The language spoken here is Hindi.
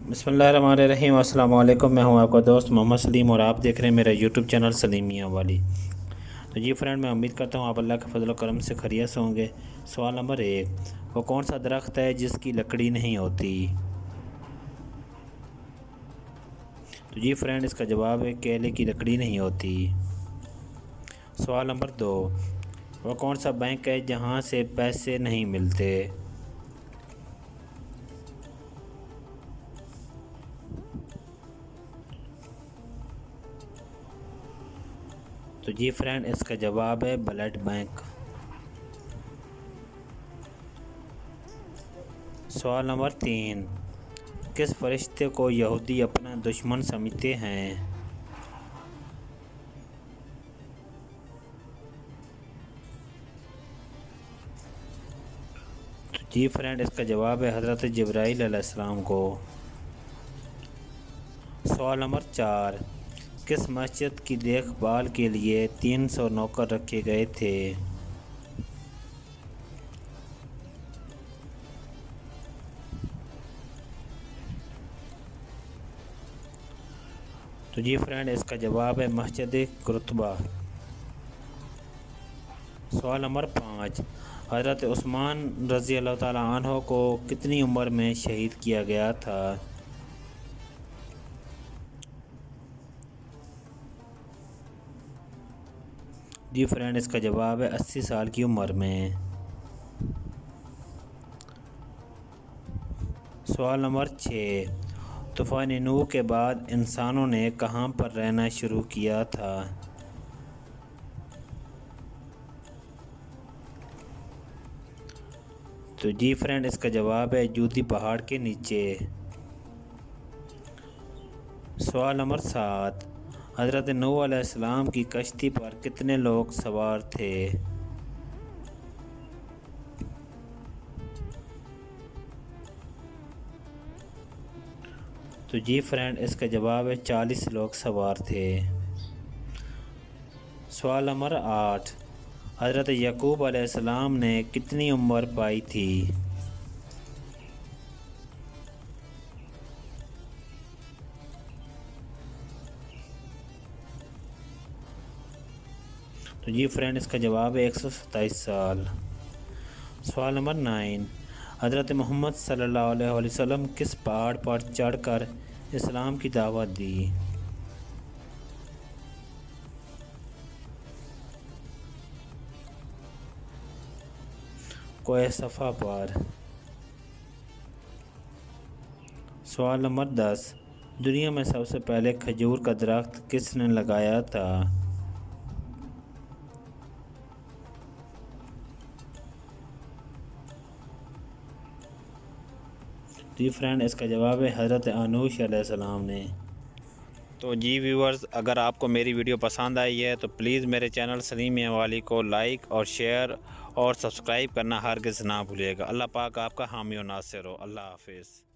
बिस्मिल्लाहिर्रहमानिर्रहीम। अस्सलाम वालेकुम। मैं हूं आपका दोस्त मोहम्मद सलीम और आप देख रहे हैं मेरा यूट्यूब चैनल सलीम मियां वाली। तो जी फ्रेंड, मैं उम्मीद करता हूं आप अल्लाह के फजल करम से खैरियत से होंगे। सवाल नंबर 1, वो कौन सा दरख्त है जिसकी लकड़ी नहीं होती? तो जी फ्रेंड, इसका जवाब है केले की लकड़ी नहीं होती। सवाल नंबर 2, वो कौन सा बैंक है जहां से पैसे नहीं मिलते? तो जी फ्रेंड, इसका जवाब है ब्लड बैंक। सवाल नंबर 3, किस फरिश्ते को यहूदी अपना दुश्मन समझते हैं? तो जी फ्रेंड, इसका जवाब है हज़रत जिब्राईल अलैहिस्सलाम को। सवाल नंबर 4, किस मस्जिद की देखभाल के लिए 300 नौकर रखे गए थे? तो जी फ्रेंड, इसका जवाब है मस्जिद कुर्तबा। सवाल नंबर 5, हज़रत उस्मान रज़ी अल्लाह ताला अन्हो को कितनी उम्र में शहीद किया गया था? जी फ्रेंड, इसका जवाब है 80 साल की उम्र में। सवाल नंबर 6, तूफ़ान नूह के बाद इंसानों ने कहाँ पर रहना शुरू किया था? तो जी फ्रेंड, इसका जवाब है जूदी पहाड़ के नीचे। सवाल नंबर 7, हज़रत नूह अलैहिस्सलाम की कश्ती पर कितने लोग सवार थे? तो जी फ्रेंड, इसका जवाब है 40 लोग सवार थे। सवाल नंबर 8, हज़रत यकूब अलैहिस्सलाम ने कितनी उम्र पाई थी? तो जी फ्रेंड, इसका जवाब है 127 साल। सवाल नंबर 9, हज़रत मोहम्मद सल्लल्लाहु अलैहि वसल्लम किस पहाड़ पर चढ़कर इस्लाम की दावत दी? कोह सफ़ा पर। सवाल नंबर 10, दुनिया में सबसे पहले खजूर का दरख्त किसने लगाया था? जी फ्रेंड, इसका जवाब है हज़रत अनूश अलैहिस्सलाम ने। तो जी व्यूअर्स, अगर आपको मेरी वीडियो पसंद आई है तो प्लीज़ मेरे चैनल सलीम मियां वाली को लाइक और शेयर और सब्सक्राइब करना हरगिज़ ना भूलिएगा। अल्लाह पाक आपका हामी और नासिर हो। अल्लाह हाफिज़।